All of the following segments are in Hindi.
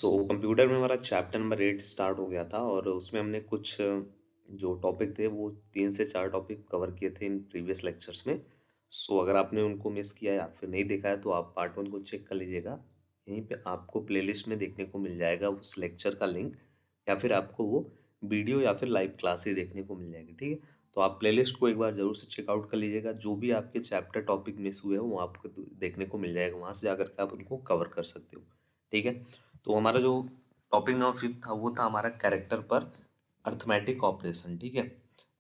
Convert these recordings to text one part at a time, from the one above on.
कंप्यूटर में हमारा चैप्टर नंबर 8 स्टार्ट हो गया था और उसमें हमने कुछ जो टॉपिक थे वो 3 से 4 टॉपिक कवर किए थे इन प्रीवियस लेक्चर्स में। अगर आपने उनको मिस किया या फिर नहीं देखा है तो आप पार्ट 1 को चेक कर लीजिएगा। यहीं पे आपको प्लेलिस्ट में देखने को मिल जाएगा उस लेक्चर का लिंक, या फिर आपको वो वीडियो या फिर लाइव क्लासेस देखने को मिल जाएगी, ठीक है? तो आप प्लेलिस्ट को एक बार ज़रूर से चेकआउट कर लीजिएगा। जो भी आपके चैप्टर टॉपिक मिस हुए हो वो आपको देखने को मिल जाएगा, वहाँ से जाकर के आप उनको कवर कर सकते हो, ठीक है? तो हमारा जो टॉपिक नंबर 5 था वो था हमारा कैरेक्टर पर अर्थमेटिक ऑपरेशन, ठीक है?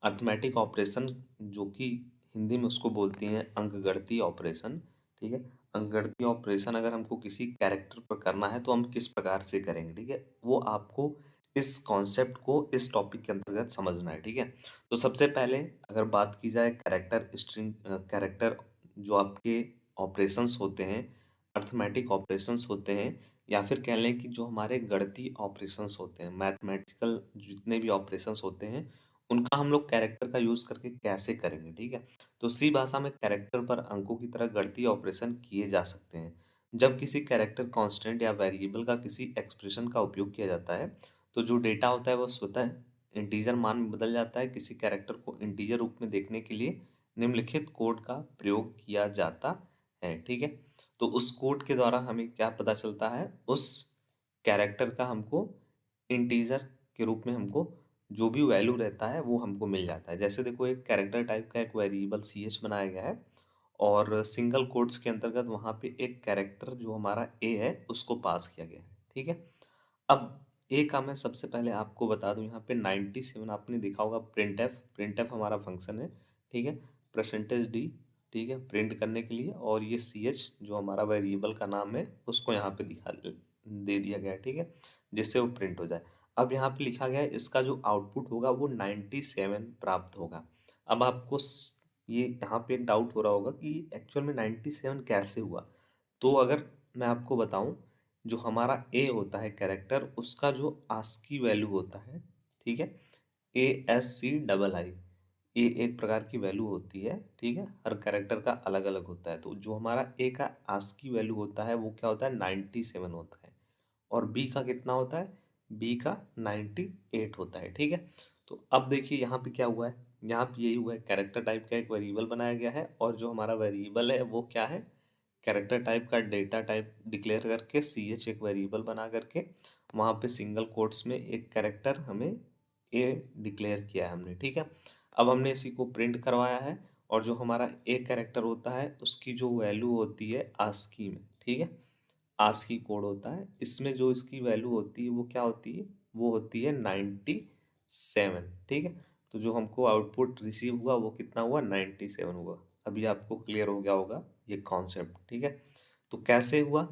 अर्थमेटिक ऑपरेशन जो कि हिंदी में उसको बोलती हैं अंकगणितीय ऑपरेशन, ठीक है? अंकगणितीय ऑपरेशन अगर हमको किसी कैरेक्टर पर करना है तो हम किस प्रकार से करेंगे, ठीक है? वो आपको इस कॉन्सेप्ट को इस टॉपिक के अंतर्गत समझना है, ठीक है? तो सबसे पहले अगर बात की जाए कैरेक्टर स्ट्रिंग कैरेक्टर जो आपके ऑपरेशंस होते हैं, अर्थमेटिक ऑपरेशंस होते हैं, या फिर कह लें कि जो हमारे गणितीय ऑपरेशंस होते हैं, मैथमेटिकल जितने भी ऑपरेशंस होते हैं, उनका हम लोग कैरेक्टर का यूज़ करके कैसे करेंगे, ठीक है? तो सी भाषा में कैरेक्टर पर अंकों की तरह गणितीय ऑपरेशन किए जा सकते हैं। जब किसी कैरेक्टर कांस्टेंट या वेरिएबल का किसी एक्सप्रेशन का उपयोग किया जाता है, तो जो डेटा होता है वो स्वतः इंटीजर मान में बदल जाता है। किसी कैरेक्टर को इंटीजर रूप में देखने के लिए निम्नलिखित कोड का प्रयोग किया जाता है, ठीक है? तो उस कोड के द्वारा हमें क्या पता चलता है, उस कैरेक्टर का हमको इंटीजर के रूप में हमको जो भी वैल्यू रहता है वो हमको मिल जाता है। जैसे देखो, एक कैरेक्टर टाइप का एक वेरिएबल सी एच बनाया गया है और सिंगल कोट्स के अंतर्गत वहाँ पे एक कैरेक्टर जो हमारा ए है उसको पास किया गया है, ठीक है? अब ए का मैं सबसे पहले आपको बता दूं, यहाँ पे 97 आपने देखा होगा। प्रिंट एफ हमारा फंक्शन है, ठीक है? परसेंटेज डी, ठीक है, प्रिंट करने के लिए, और ये सी एच जो हमारा वेरिएबल का नाम है उसको यहाँ पे दे दिया गया है, ठीक है, जिससे वो प्रिंट हो जाए। अब यहाँ पे लिखा गया है इसका जो आउटपुट होगा वो 97 प्राप्त होगा। अब आपको ये यहाँ पे एक डाउट हो रहा होगा कि एक्चुअल में 97 कैसे हुआ। तो अगर मैं आपको बताऊं, जो हमारा ए होता है कैरेक्टर, उसका जो आस्की वैल्यू होता है, ठीक है, ASCII, ये एक प्रकार की वैल्यू होती है, ठीक है? हर कैरेक्टर का अलग अलग होता है। तो जो हमारा ए का आस्की वैल्यू होता है वो क्या होता है, 97 होता है। और बी का कितना होता है, बी का 98 होता है, ठीक है? तो अब देखिए यहाँ पे क्या हुआ है, यहाँ पे यही हुआ है, कैरेक्टर टाइप का एक वेरिएबल बनाया गया है और जो हमारा वेरिएबल है वो क्या है, कैरेक्टर टाइप का डेटा टाइप डिक्लेयर करके सी एच एक वेरिएबल बना करके वहाँ पे सिंगल कोट्स में एक कैरेक्टर हमें ए डिक्लेयर किया है हमने, ठीक है? अब हमने इसी को प्रिंट करवाया है और जो हमारा ए कैरेक्टर होता है उसकी जो वैल्यू होती है आस्की में, ठीक है, आस्की कोड होता है, इसमें जो इसकी वैल्यू होती है वो क्या होती है, वो होती है 97, ठीक है? तो जो हमको आउटपुट रिसीव हुआ वो कितना हुआ, 97 हुआ। अभी आपको क्लियर हो गया होगा ये कॉन्सेप्ट, ठीक है? तो कैसे हुआ,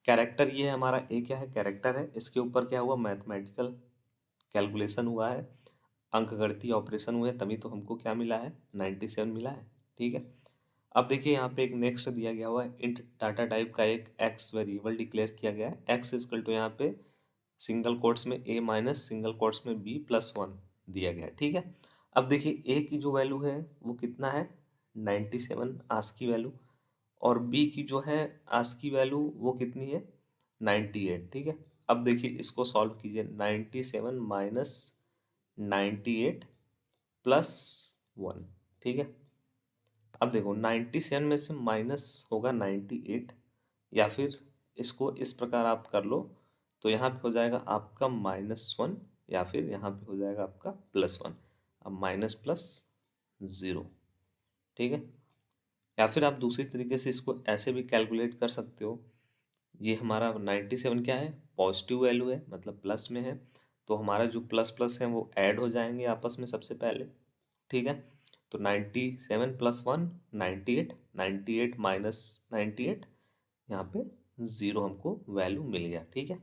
कैरेक्टर ये हमारा ए क्या है, कैरेक्टर है, इसके ऊपर क्या हुआ, मैथमेटिकल कैलकुलेशन हुआ है, अंकगणितीय ऑपरेशन हुए, तभी तो हमको क्या मिला है, 97 मिला है, ठीक है? अब देखिए यहाँ पे एक नेक्स्ट दिया गया हुआ है, इंट डाटा टाइप का एक एक्स वेरिएबल डिक्लेयर किया गया है। एक्स इजकल टू यहाँ पे सिंगल कोट्स में ए माइनस सिंगल कोट्स में बी प्लस 1 दिया गया है, ठीक है? अब देखिए ए की जो वैल्यू है वो कितना है, 97 आस्क की वैल्यू, और बी की जो है आस्क की वैल्यू वो कितनी है, 98, ठीक है? अब देखिए इसको सॉल्व कीजिए, 97 माइनस 98 प्लस 1, ठीक है? अब देखो 97 में से माइनस होगा 98, या फिर इसको इस प्रकार आप कर लो, तो यहाँ पे हो जाएगा आपका -1, या फिर यहाँ पे हो जाएगा आपका +1। अब माइनस प्लस 0, ठीक है? या फिर आप दूसरी तरीके से इसको ऐसे भी कैलकुलेट कर सकते हो। ये हमारा 97 क्या है, पॉजिटिव वैल्यू है, मतलब प्लस में है, तो हमारा जो प्लस प्लस है वो ऐड हो जाएंगे आपस में सबसे पहले, ठीक है? तो 97 प्लस 1 98, 98 माइनस 98, यहाँ पे 0 हमको वैल्यू मिल गया, ठीक है?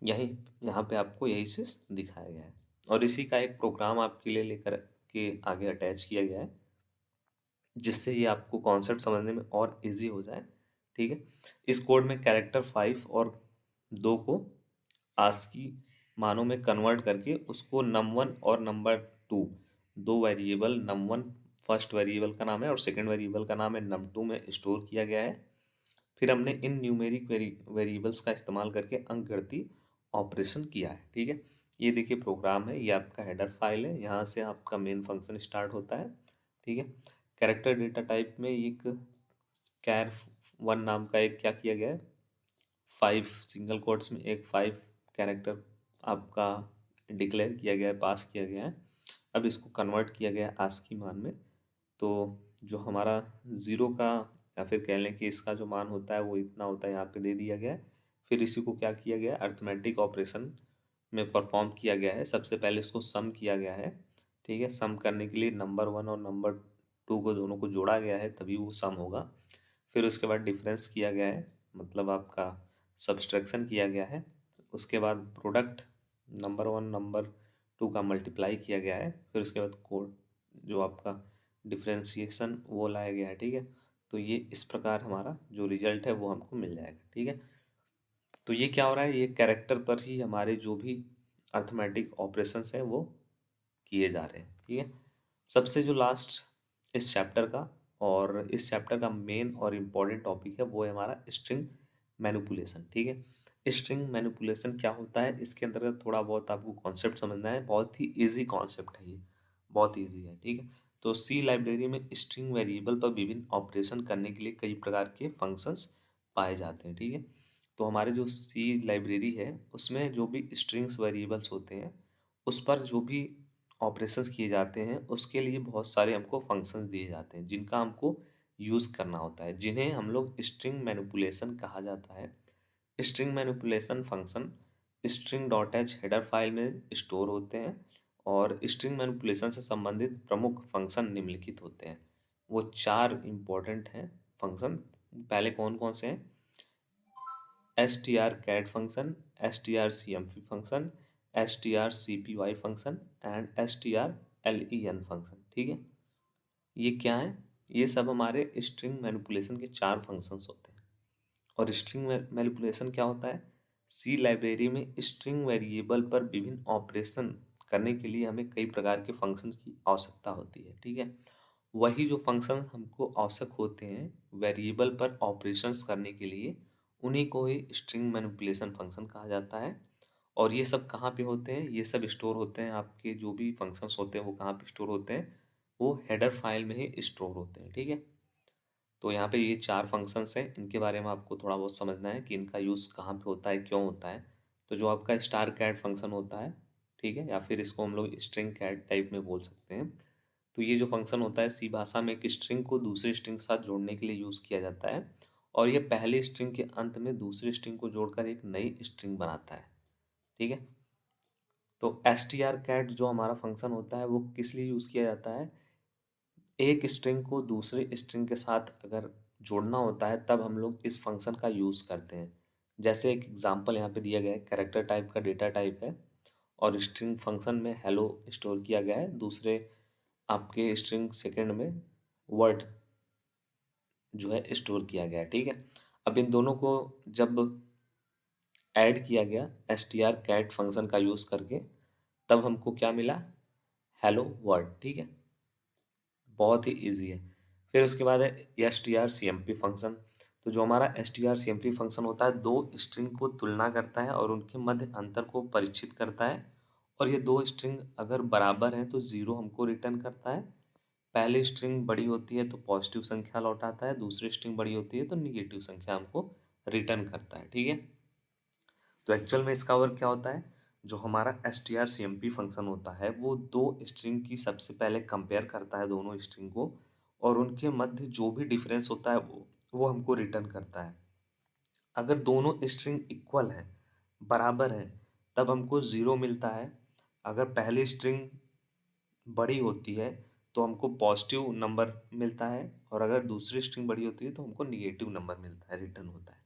यही यहाँ पे आपको यही चीज़ दिखाया गया है और इसी का एक प्रोग्राम आपके लिए लेकर के आगे अटैच किया गया है, जिससे ये आपको कॉन्सेप्ट समझने में और इजी हो जाए, ठीक है? इस कोड में कैरेक्टर 5 और 2 को आस्की मानों में कन्वर्ट करके उसको num1 और num2, दो वेरिएबल, num1 फर्स्ट वेरिएबल का नाम है और सेकंड वेरिएबल का नाम है num2, में स्टोर किया गया है। फिर हमने इन न्यूमेरिक वेरिएबल्स का इस्तेमाल करके अंकगणितीय ऑपरेशन किया है। ठीक है, ये देखिए प्रोग्राम है, ये आपका हेडर फाइल है, यहाँ से आपका मेन फंक्शन स्टार्ट होता है। ठीक है, कैरेक्टर डेटा टाइप में एक कैर वन नाम का एक क्या किया गया है, 5 सिंगल कोट्स में एक 5 कैरेक्टर आपका डिक्लेयर किया गया है, पास किया गया है। अब इसको कन्वर्ट किया गया है आस्की मान में। तो जो हमारा ज़ीरो का या फिर कह लें कि इसका जो मान होता है वो इतना होता है, यहाँ पे दे दिया गया है। फिर इसी को क्या किया गया है, अर्थमेटिक ऑपरेशन में परफॉर्म किया गया है। सबसे पहले इसको सम किया गया है। ठीक है, सम करने के लिए नंबर 1 और नंबर 2 को दोनों को जोड़ा गया है, तभी वो सम होगा। फिर उसके बाद डिफरेंस किया गया है, मतलब आपका सब्सट्रैक्शन किया गया है। उसके बाद प्रोडक्ट नंबर 1 नंबर 2 का मल्टीप्लाई किया गया है। फिर उसके बाद कोड जो आपका डिफ्रेंसिएशन वो लाया गया है। ठीक है, तो ये इस प्रकार हमारा जो रिजल्ट है वो हमको मिल जाएगा। ठीक है, तो ये क्या हो रहा है, ये कैरेक्टर पर ही हमारे जो भी अर्थमेटिक ऑपरेशंस है वो किए जा रहे हैं। ठीक है, सबसे जो लास्ट इस चैप्टर का और इस चैप्टर का मेन और इम्पॉर्टेंट टॉपिक है वो है हमारा स्ट्रिंग मैनिपुलेशन। ठीक है, स्ट्रिंग मैनिपुलेशन क्या होता है, इसके अंतर्गत थोड़ा बहुत आपको कॉन्सेप्ट समझना है। बहुत ही इजी कॉन्सेप्ट है, ये बहुत इजी है। ठीक है, तो सी लाइब्रेरी में स्ट्रिंग वेरिएबल पर विभिन्न ऑपरेशन करने के लिए कई प्रकार के फंक्शंस पाए जाते हैं। ठीक है, तो हमारे जो सी लाइब्रेरी है उसमें जो भी स्ट्रिंग्स वेरिएबल्स होते हैं उस पर जो भी ऑपरेशंस किए जाते हैं उसके लिए बहुत सारे हमको फंक्शंस दिए जाते हैं जिनका हमको यूज़ करना होता है, जिन्हें हम लोग स्ट्रिंग मैनिपुलेशन कहा जाता है। String manipulation function string dot H header file में स्टोर होते हैं और स्ट्रिंग मैनिपुलेशन से संबंधित प्रमुख फंक्शन निम्नलिखित होते हैं। वो 4 इम्पोर्टेंट हैं फंक्शन। पहले कौन कौन से हैं, S T R cat function, S T R C M P function, S T R C P Y function and S T R L E N function. ठीक है, ये क्या है, ये सब हमारे स्ट्रिंग मैनिपुलेशन के 4 फंक्शंस होते हैं। और स्ट्रिंग मैनिपुलेशन क्या होता है, सी लाइब्रेरी में स्ट्रिंग वेरिएबल पर विभिन्न ऑपरेशन करने के लिए हमें कई प्रकार के फंक्शंस की आवश्यकता होती है। ठीक है, वही जो फंक्शन हमको आवश्यक होते हैं वेरिएबल पर ऑपरेशंस करने के लिए, उन्हीं को ही स्ट्रिंग मैनिपुलेशन फंक्शन कहा जाता है। और ये सब कहाँ पे होते हैं, ये सब स्टोर होते हैं, आपके जो भी फंक्शंस होते हैं वो कहाँ पे स्टोर होते हैं, वो हेडर फाइल में ही स्टोर होते हैं। ठीक है, तो यहाँ पे ये 4 फंक्शंस हैं, इनके बारे में आपको थोड़ा बहुत समझना है कि इनका यूज़ कहाँ पे होता है, क्यों होता है। तो जो आपका स्टार कैट फंक्शन होता है, ठीक है, या फिर इसको हम लोग स्ट्रिंग कैट टाइप में बोल सकते हैं। तो ये जो फंक्शन होता है सी भाषा में एक स्ट्रिंग को दूसरे स्ट्रिंग के साथ जोड़ने के लिए यूज़ किया जाता है और ये पहले स्ट्रिंग के अंत में दूसरे स्ट्रिंग को जोड़कर एक नई स्ट्रिंग बनाता है। ठीक है, तो एस टी आर कैट जो हमारा फंक्शन होता है वो किस लिए यूज़ किया जाता है, एक स्ट्रिंग को दूसरे स्ट्रिंग के साथ अगर जोड़ना होता है तब हम लोग इस फंक्शन का यूज़ करते हैं। जैसे एक एग्जांपल यहाँ पे दिया गया है, कैरेक्टर टाइप का डेटा टाइप है और स्ट्रिंग फंक्शन में हेलो स्टोर किया गया है, दूसरे आपके स्ट्रिंग सेकंड में वर्ड जो है स्टोर किया गया है। ठीक है, अब इन दोनों को जब ऐड किया गया S T R cat function का यूज़ करके, तब हमको क्या मिला, हेलो वर्ड। ठीक है, बहुत ही ईजी है। फिर उसके बाद है S T R C M P function. तो जो हमारा S T R C M P function होता है, दो स्ट्रिंग को तुलना करता है और उनके मध्य अंतर को परीक्षित करता है। और ये दो स्ट्रिंग अगर बराबर हैं तो ज़ीरो हमको रिटर्न करता है। पहली स्ट्रिंग बड़ी होती है तो पॉजिटिव संख्या लौटाता है, दूसरी स्ट्रिंग बड़ी होती है तो निगेटिव संख्या हमको रिटर्न करता है। ठीक है, तो एक्चुअल में इसका वर्क क्या होता है, जो हमारा S T R C M P function होता है वो दो स्ट्रिंग की सबसे पहले कंपेयर करता है दोनों स्ट्रिंग को, और उनके मध्य जो भी डिफरेंस होता है वो हमको रिटर्न करता है। अगर दोनों स्ट्रिंग इक्वल है, बराबर है, तब हमको ज़ीरो मिलता है। अगर पहली स्ट्रिंग बड़ी होती है तो हमको पॉजिटिव नंबर मिलता है और अगर दूसरी स्ट्रिंग बड़ी होती है तो हमको निगेटिव नंबर मिलता है, रिटर्न होता है।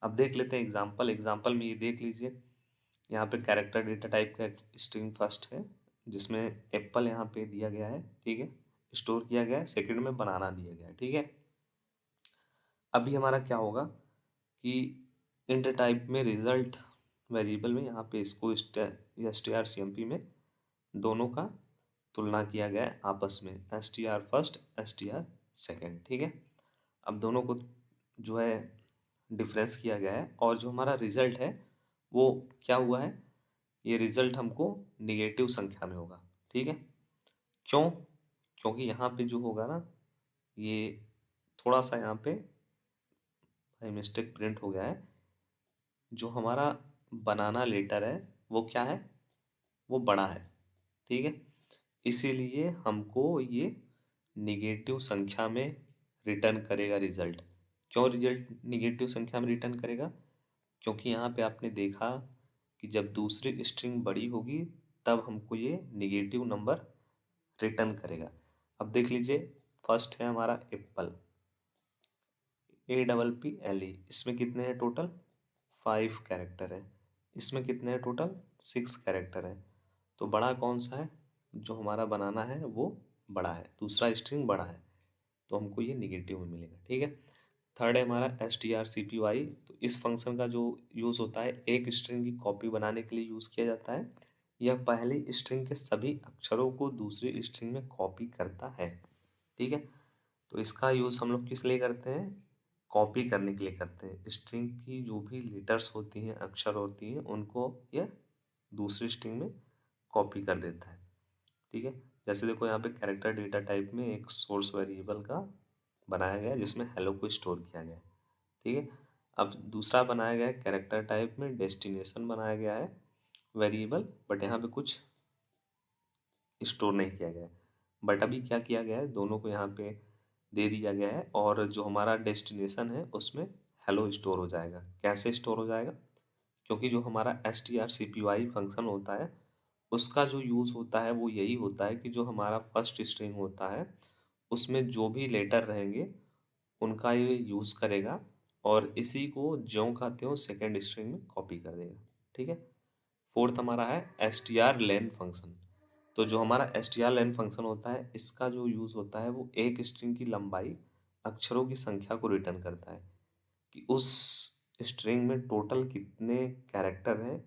अब देख लेते हैं एग्जाम्पल में ये देख लीजिए, यहाँ पे कैरेक्टर डेटा टाइप का स्ट्रिंग फर्स्ट है जिसमें एप्पल यहाँ पे दिया गया है। ठीक है, स्टोर किया गया है, सेकंड में बनाना दिया गया है। ठीक है, अभी हमारा क्या होगा कि इंट टाइप में रिजल्ट वेरिएबल में यहाँ पे इसको S T R C M P में दोनों का तुलना किया गया है आपस में, S T R first S T R second. ठीक है, अब दोनों को जो है डिफरेंस किया गया है और जो हमारा रिजल्ट है वो क्या हुआ है, ये रिजल्ट हमको निगेटिव संख्या में होगा। ठीक है, क्यों? क्योंकि यहाँ पे जो होगा ना, ये थोड़ा सा यहाँ पे बाई मिस्टेक प्रिंट हो गया है। जो हमारा बनाना लेटर है वो क्या है, वो बड़ा है। ठीक है, इसीलिए हमको ये निगेटिव संख्या में रिटर्न करेगा रिजल्ट। क्यों रिजल्ट निगेटिव संख्या में रिटर्न करेगा? क्योंकि यहाँ पे आपने देखा कि जब दूसरी स्ट्रिंग बड़ी होगी तब हमको ये निगेटिव नंबर रिटर्न करेगा। अब देख लीजिए, फर्स्ट है हमारा एप्पल, APPLE, इसमें कितने हैं टोटल? 5 कैरेक्टर है। इसमें कितने हैं टोटल? 6 कैरेक्टर है। तो बड़ा कौन सा है? जो हमारा बनाना है वो बड़ा है, दूसरा स्ट्रिंग बड़ा है, तो हमको ये निगेटिव में मिलेगा। ठीक है, थर्ड है हमारा strcpy। तो इस फंक्शन का जो यूज़ होता है, एक स्ट्रिंग की कॉपी बनाने के लिए यूज़ किया जाता है। यह पहली स्ट्रिंग के सभी अक्षरों को दूसरी स्ट्रिंग में कॉपी करता है। ठीक है, तो इसका यूज़ हम लोग किस लिए करते हैं? कॉपी करने के लिए करते हैं। स्ट्रिंग की जो भी लेटर्स होती हैं, अक्षर होती हैं, उनको यह दूसरी स्ट्रिंग में कॉपी कर देता है। ठीक है, जैसे देखो यहाँ पे कैरेक्टर डेटा टाइप में एक सोर्स वेरिएबल का बनाया गया है जिसमें हेलो को स्टोर किया गया है। ठीक है, अब दूसरा बनाया गया है कैरेक्टर टाइप में डेस्टिनेशन बनाया गया है वेरिएबल, बट यहाँ पे कुछ स्टोर नहीं किया गया है। बट अभी क्या किया गया है, दोनों को यहाँ पे दे दिया गया है और जो हमारा डेस्टिनेशन है उसमें हेलो स्टोर हो जाएगा। कैसे स्टोर हो जाएगा? क्योंकि जो हमारा strcpy फंक्शन होता है उसका जो यूज़ होता है वो यही होता है कि जो हमारा फर्स्ट स्ट्रिंग होता है उसमें जो भी लेटर रहेंगे उनका ये यूज़ करेगा और इसी को ज्यों का त्यों सेकेंड स्ट्रिंग में कॉपी कर देगा। ठीक है, फोर्थ हमारा है strlen फंक्शन। तो जो हमारा strlen फंक्शन होता है इसका जो यूज़ होता है वो एक स्ट्रिंग की लंबाई अक्षरों की संख्या को रिटर्न करता है कि उस स्ट्रिंग में टोटल कितने कैरेक्टर हैं।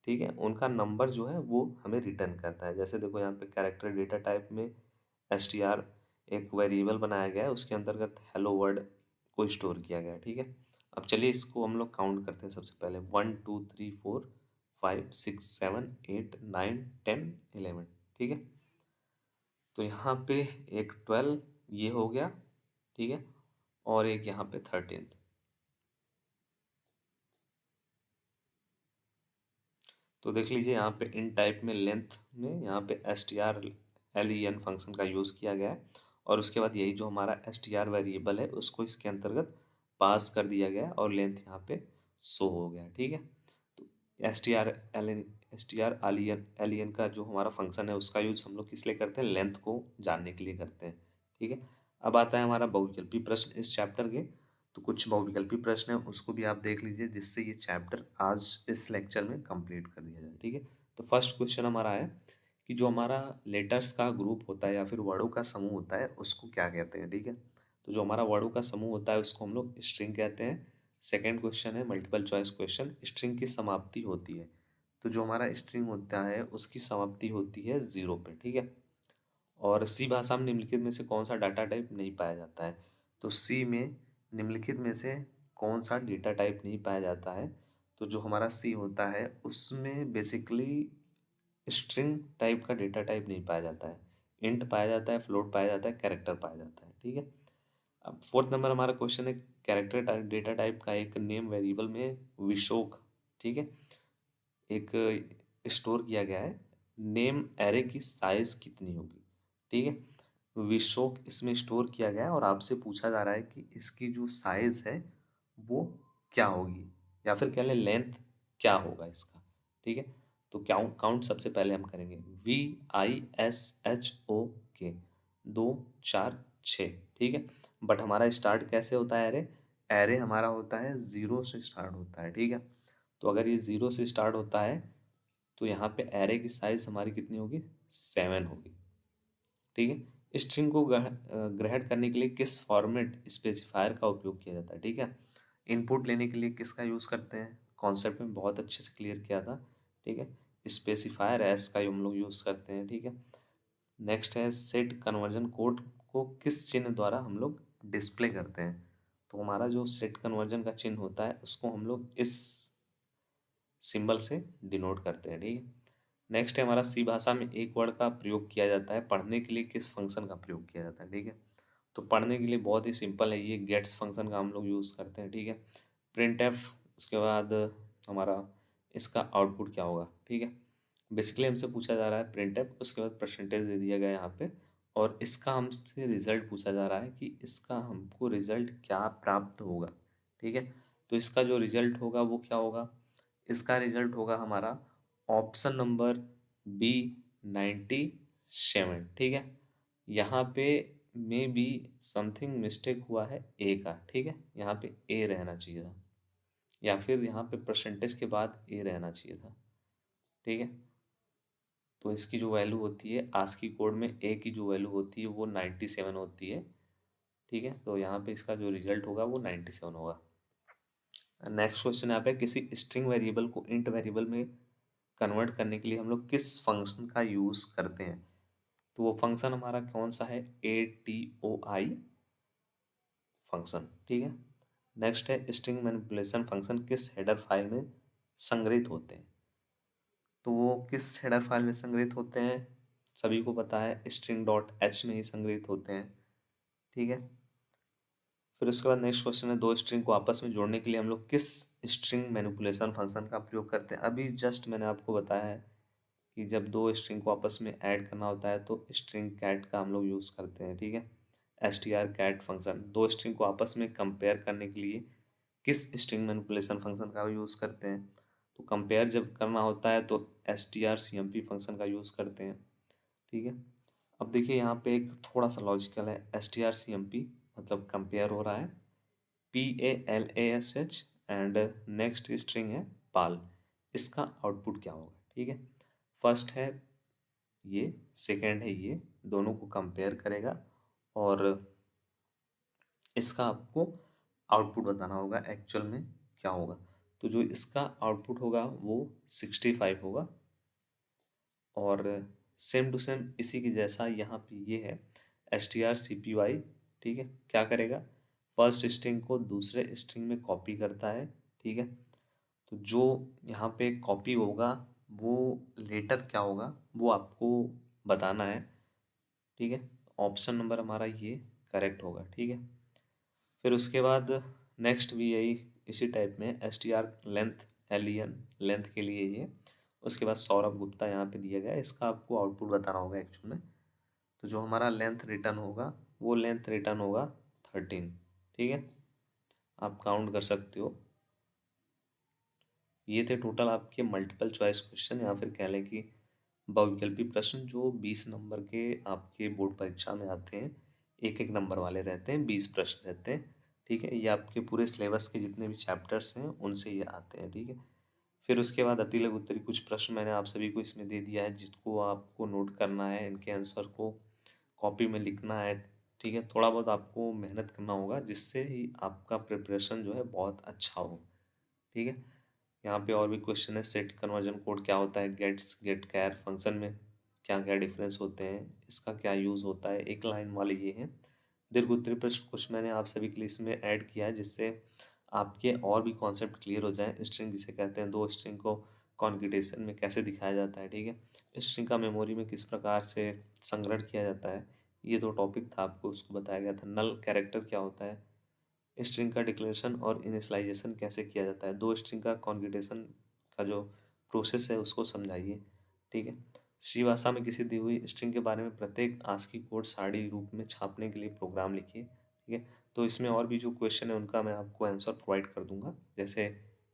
ठीक है, उनका नंबर जो है वो हमें रिटर्न करता है। जैसे देखो यहाँ पे कैरेक्टर डेटा टाइप में str एक वेरिएबल बनाया गया है, उसके अंतर्गत हेलो वर्ड को स्टोर किया गया है। ठीक है, अब चलिए इसको हम लोग काउंट करते हैं। सबसे पहले 1 2 3 4 5 6 7 8 9 10 11। ठीक है, तो यहाँ पे एक 12 ये हो गया। ठीक है, और एक यहाँ पे 13। तो देख लीजिए यहाँ पे इन टाइप में लेंथ में यहाँ पे strlen फंक्शन का यूज़ किया गया है और उसके बाद यही जो हमारा str वेरिएबल है उसको इसके अंतर्गत पास कर दिया गया है और लेंथ यहाँ पे शो हो गया। ठीक है, तो strlen का जो हमारा फंक्शन है उसका यूज़ हम लोग किस लिए करते हैं? लेंथ को जानने के लिए करते हैं। ठीक है, अब आता है हमारा बहुविकल्पी प्रश्न इस चैप्टर के। तो कुछ बहुविकल्पी प्रश्न है उसको भी आप देख लीजिए जिससे ये चैप्टर आज इस लेक्चर में कंप्लीट कर दिया जाए। ठीक है, तो फर्स्ट क्वेश्चन हमारा है कि जो हमारा लेटर्स का ग्रुप होता है या फिर वर्डों का समूह होता है उसको क्या कहते हैं? ठीक है, तो जो हमारा वर्डों का समूह होता है उसको हम लोग स्ट्रिंग कहते हैं। सेकेंड क्वेश्चन है मल्टीपल चॉइस क्वेश्चन, स्ट्रिंग की समाप्ति होती है। तो जो हमारा स्ट्रिंग होता है उसकी समाप्ति होती है 0 पे। ठीक है, और सी भाषा में निम्नलिखित में से कौन सा डाटा टाइप नहीं पाया जाता है? तो सी में निम्नलिखित में से कौन सा डेटा टाइप नहीं पाया जाता है? तो जो हमारा सी होता है उसमें बेसिकली स्ट्रिंग टाइप का डेटा टाइप नहीं पाया जाता है। इंट पाया जाता है, फ्लोट पाया जाता है, कैरेक्टर पाया जाता है। ठीक है, अब फोर्थ नंबर हमारा क्वेश्चन है कैरेक्टर डेटा टाइप का एक नेम वेरिएबल में विशोक, ठीक है, एक स्टोर किया गया है। नेम एरे की साइज कितनी होगी? ठीक है, विशोक इसमें स्टोर किया गया है और आपसे पूछा जा रहा है कि इसकी जो साइज है वो क्या होगी या फिर कह लें लेंथ क्या होगा इसका। ठीक है, तो काउंट सबसे पहले हम करेंगे VISHOK 2 4 6। ठीक है, बट हमारा स्टार्ट कैसे होता है? एरे एरे हमारा होता है 0 से स्टार्ट होता है। ठीक है, तो अगर ये 0 से स्टार्ट होता है तो यहाँ पे एरे की साइज हमारी कितनी होगी? 7 होगी। ठीक है, स्ट्रिंग को ग्रहण करने के लिए किस फॉर्मेट स्पेसिफायर का उपयोग किया जाता है? ठीक है, इनपुट लेने के लिए किसका यूज़ करते हैं? कॉन्सेप्ट में बहुत अच्छे से क्लियर किया था। ठीक है, स्पेसिफायर एस का हम लोग यूज़ करते हैं। ठीक है, नेक्स्ट है सेट कन्वर्जन कोड को किस चिन्ह द्वारा हम लोग डिस्प्ले करते हैं? तो हमारा जो सेट कन्वर्जन का चिन्ह होता है उसको हम लोग इस सिंबल से डिनोट करते हैं, ठीक है। नेक्स्ट है हमारा सी भाषा में एक वर्ड का प्रयोग किया जाता है पढ़ने के लिए किस फंक्शन का प्रयोग किया जाता है, ठीक है। तो पढ़ने के लिए बहुत ही सिंपल है, ये गेट्स फंक्शन का हम लोग यूज़ करते हैं, ठीक है। प्रिंट एफ, उसके बाद हमारा इसका आउटपुट क्या होगा, ठीक है। बेसिकली हमसे पूछा जा रहा है प्रिंट एफ, उसके बाद परसेंटेज दे दिया गया यहाँ पे, और इसका हमसे रिजल्ट पूछा जा रहा है कि इसका हमको रिजल्ट क्या प्राप्त होगा, ठीक है। तो इसका जो रिजल्ट होगा वो क्या होगा, इसका रिजल्ट होगा हमारा ऑप्शन नंबर बी 97, ठीक है। यहाँ पे मे बी समथिंग मिस्टेक हुआ है ए का, ठीक है। यहाँ पे ए रहना चाहिए था, या फिर यहाँ पे परसेंटेज के बाद ए रहना चाहिए था, ठीक है। तो इसकी जो वैल्यू होती है आस्की कोड में ए की जो वैल्यू होती है वो 97 होती है, ठीक है। तो यहाँ पे इसका जो रिजल्ट होगा वो 97 होगा। नेक्स्ट क्वेश्चन यहाँ पे किसी स्ट्रिंग वेरिएबल को इंट वेरिएबल में कन्वर्ट करने के लिए हम लोग किस फंक्शन का यूज़ करते हैं। तो वो फंक्शन हमारा कौन सा है, ATOI फंक्शन, ठीक है। नेक्स्ट है स्ट्रिंग मैनिपुलेशन फंक्शन किस हेडर फाइल में संग्रहित होते हैं। तो वो किस हेडर फाइल में संग्रहित होते हैं, सभी को पता है string.h में ही संग्रहित होते हैं, ठीक है। फिर उसके बाद नेक्स्ट क्वेश्चन है दो स्ट्रिंग को आपस में जोड़ने के लिए हम लोग किस स्ट्रिंग मैनिपुलेशन फंक्शन का प्रयोग करते हैं। अभी जस्ट मैंने आपको बताया है कि जब दो स्ट्रिंग को आपस में ऐड करना होता है तो स्ट्रिंग कैट का हम लोग यूज़ करते हैं, ठीक है। str कैट फंक्शन दो स्ट्रिंग को आपस में कंपेयर करने के लिए किस स्ट्रिंग मैनिपुलेशन फंक्शन का यूज़ करते हैं। तो कंपेयर जब करना होता है तो strcmp फंक्शन का यूज़ करते हैं, ठीक है। अब देखिए यहाँ पे एक थोड़ा सा लॉजिकल है, strcmp मतलब कंपेयर हो रहा है, PALASH एंड नेक्स्ट स्ट्रिंग है पाल, इसका आउटपुट क्या होगा, ठीक है। फर्स्ट है ये, सेकंड है ये, दोनों को कंपेयर करेगा और इसका आपको आउटपुट बताना होगा एक्चुअल में क्या होगा। तो जो इसका आउटपुट होगा वो 65 होगा, और सेम टू सेम इसी की जैसा यहाँ पे ये है strcpy, ठीक है। क्या करेगा, फर्स्ट स्ट्रिंग को दूसरे स्ट्रिंग में कॉपी करता है, ठीक है। तो जो यहाँ पे कॉपी होगा वो लेटर क्या होगा वो आपको बताना है, ठीक है। ऑप्शन नंबर हमारा ये करेक्ट होगा, ठीक है। फिर उसके बाद नेक्स्ट भी यही इसी टाइप में str लेंथ len लेंथ के लिए ये, उसके बाद सौरभ गुप्ता यहाँ पे दिया गया है, इसका आपको आउटपुट बताना होगा एक्चुअल में। तो जो हमारा लेंथ रिटर्न होगा वो लेंथ रिटर्न होगा 13, ठीक है। आप काउंट कर सकते हो। ये थे टोटल आपके मल्टीपल चॉइस क्वेश्चन, या फिर कह लें कि बहुविकल्पी प्रश्न जो 20 नंबर के आपके बोर्ड परीक्षा में आते हैं, एक एक नंबर वाले रहते हैं, 20 प्रश्न रहते हैं, ठीक है। ये आपके पूरे सिलेबस के जितने भी चैप्टर्स हैं उनसे ये आते हैं, ठीक है। फिर उसके बाद अति लघु उत्तरी कुछ प्रश्न मैंने आप सभी को इसमें दे दिया है जिसको आपको नोट करना है, इनके आंसर को कॉपी में लिखना है, ठीक है। थोड़ा बहुत आपको मेहनत करना होगा जिससे ही आपका प्रिपरेशन जो है बहुत अच्छा हो, ठीक है। यहाँ पे और भी क्वेश्चन है, सेट कन्वर्जन कोड क्या होता है, गेट्स गेट कैर फंक्शन में क्या क्या डिफरेंस होते हैं, इसका क्या यूज़ होता है, एक लाइन वाले ये हैं। दीर्घ उत्तरी प्रश्न कुछ मैंने आप सभी के लिए इसमें ऐड किया है जिससे आपके और भी कॉन्सेप्ट क्लियर हो जाए। स्ट्रिंग जिसे कहते हैं, दो स्ट्रिंग को कॉन्गिटेशन में कैसे दिखाया जाता है, ठीक है। स्ट्रिंग का मेमोरी में किस प्रकार से संग्रहण किया जाता है, ये दो टॉपिक था, आपको उसको बताया गया था। नल कैरेक्टर क्या होता है, स्ट्रिंग का डिक्लेरेशन और इनिशियलाइजेशन कैसे किया जाता है, दो स्ट्रिंग का कॉन्गिटेशन का जो प्रोसेस है उसको समझाइए, ठीक है। सी भाषा में किसी दी हुई स्ट्रिंग के बारे में प्रत्येक आस्की कोड सारणी रूप में छापने के लिए प्रोग्राम लिखिए, ठीक है। तो इसमें और भी जो क्वेश्चन है उनका मैं आपको आंसर प्रोवाइड कर दूंगा, जैसे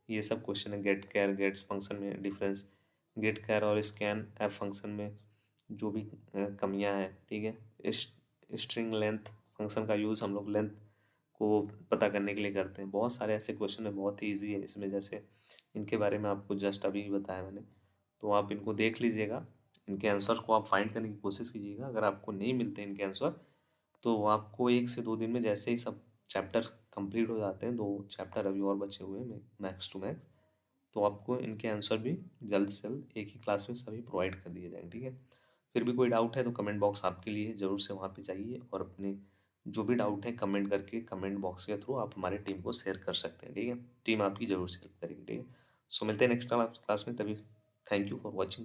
ये सब क्वेश्चन है, गेट कैर गेट्स फंक्शन में डिफरेंस, गेट कैर और स्कैन एफ फंक्शन में जो भी कमियां हैं, ठीक है। स्ट्रिंग लेंथ फंक्शन का यूज़ हम लोग लेंथ को पता करने के लिए करते हैं। बहुत सारे ऐसे क्वेश्चन है, बहुत ही ईजी है इसमें, जैसे इनके बारे में आपको जस्ट अभी बताया मैंने, तो आप इनको देख लीजिएगा, इनके आंसर को आप फाइंड करने की कोशिश कीजिएगा। अगर आपको नहीं मिलते इनके आंसर तो आपको 1 से 2 दिन में जैसे ही सब चैप्टर कंप्लीट हो जाते हैं, 2 चैप्टर अभी और बचे हुए हैं मैक्स टू मैक्स, तो आपको इनके आंसर भी जल्द से जल्द एक ही क्लास में सभी प्रोवाइड कर दिए जाएंगे, ठीक है। फिर भी कोई डाउट है तो कमेंट बॉक्स आपके लिए ज़रूर से वहाँ पे जाइए और अपने जो भी डाउट है कमेंट करके कमेंट बॉक्स के थ्रू आप हमारे टीम को शेयर कर सकते हैं, ठीक है। टीम आपकी ज़रूर शेयर करेगी, ठीक है। सो मिलते हैं नेक्स्ट क्लास में, तभी थैंक यू फॉर वॉचिंग।